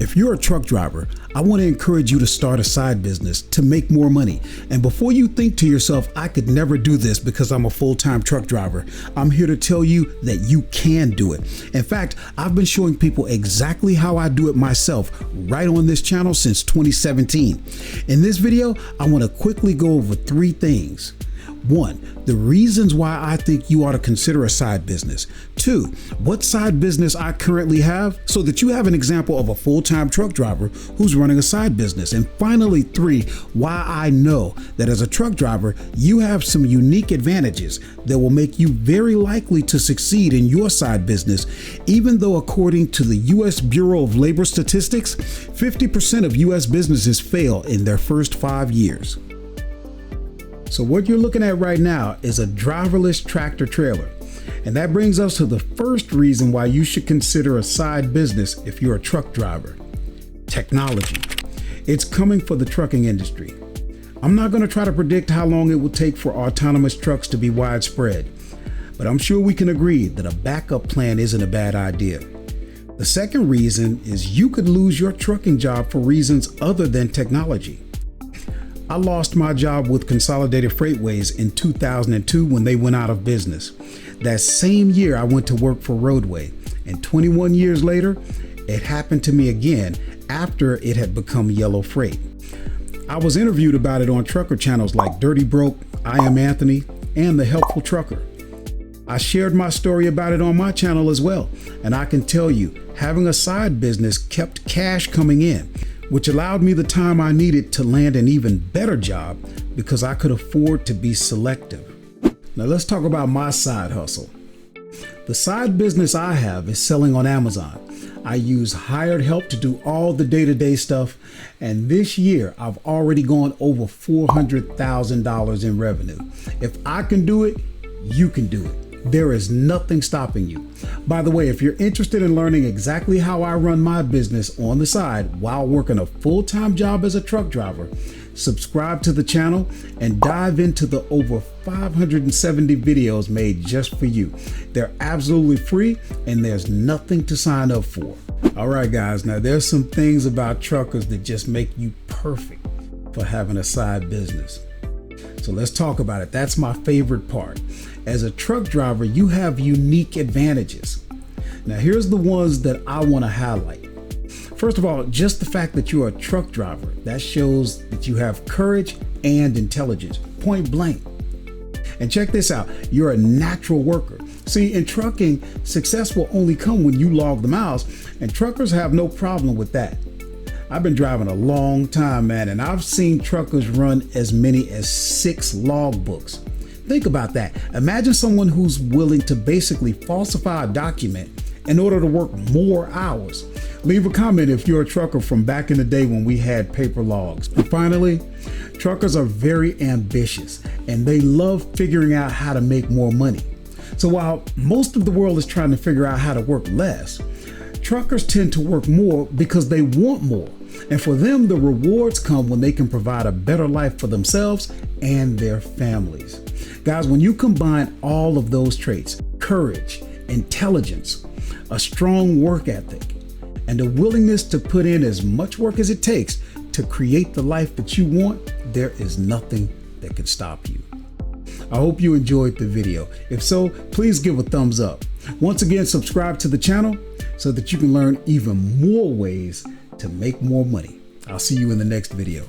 If you're a truck driver, I want to encourage you to start a side business to make more money. And before you think to yourself, I could never do this because I'm a full-time truck driver, I'm here to tell you that you can do it. In fact, I've been showing people exactly how I do it myself right on this channel since 2017. In this video, I want to quickly go over 3 things. 1, the reasons why I think you ought to consider a side business. 2, what side business I currently have so that you have an example of a full-time truck driver who's running a side business. And finally, 3, why I know that as a truck driver, you have some unique advantages that will make you very likely to succeed in your side business, even though according to the U.S. Bureau of Labor Statistics, 50% of U.S. businesses fail in their first 5 years. So what you're looking at right now is a driverless tractor trailer. And that brings us to the first reason why you should consider a side business if you're a truck driver. Technology. It's coming for the trucking industry. I'm not going to try to predict how long it will take for autonomous trucks to be widespread, but I'm sure we can agree that a backup plan isn't a bad idea. The second reason is you could lose your trucking job for reasons other than technology. I lost my job with Consolidated Freightways in 2002 when they went out of business. That same year, I went to work for Roadway, and 21 years later, it happened to me again after it had become Yellow Freight. I was interviewed about it on trucker channels like Dirty Broke, I Am Anthony, and The Helpful Trucker. I shared my story about it on my channel as well, and I can tell you, having a side business kept cash coming in, which allowed me the time I needed to land an even better job because I could afford to be selective. Now let's talk about my side hustle. The side business I have is selling on Amazon. I use hired help to do all the day-to-day stuff, and this year I've already gone over $400,000 in revenue. If I can do it, you can do it. There is nothing stopping you. By the way, if you're interested in learning exactly how I run my business on the side while working a full-time job as a truck driver, subscribe to the channel and dive into the over 570 videos made just for you. They're absolutely free and there's nothing to sign up for. All right, guys, now there's some things about truckers that just make you perfect for having a side business. So let's talk about it. That's my favorite part. As a truck driver, you have unique advantages. Now, here's the ones that I want to highlight. First of all, just the fact that you're a truck driver, that shows that you have courage and intelligence, point blank. And check this out, you're a natural worker. See, in trucking, success will only come when you log the miles, and truckers have no problem with that. I've been driving a long time, man, and I've seen truckers run as many as 6 logbooks. Think about that. Imagine someone who's willing to basically falsify a document in order to work more hours. Leave a comment if you're a trucker from back in the day when we had paper logs. And finally, truckers are very ambitious and they love figuring out how to make more money. So while most of the world is trying to figure out how to work less, truckers tend to work more because they want more. And for them, the rewards come when they can provide a better life for themselves and their families. Guys, when you combine all of those traits, courage, intelligence, a strong work ethic, and a willingness to put in as much work as it takes to create the life that you want, there is nothing that can stop you. I hope you enjoyed the video. If so, please give a thumbs up. Once again, subscribe to the channel so that you can learn even more ways to make more money. I'll see you in the next video.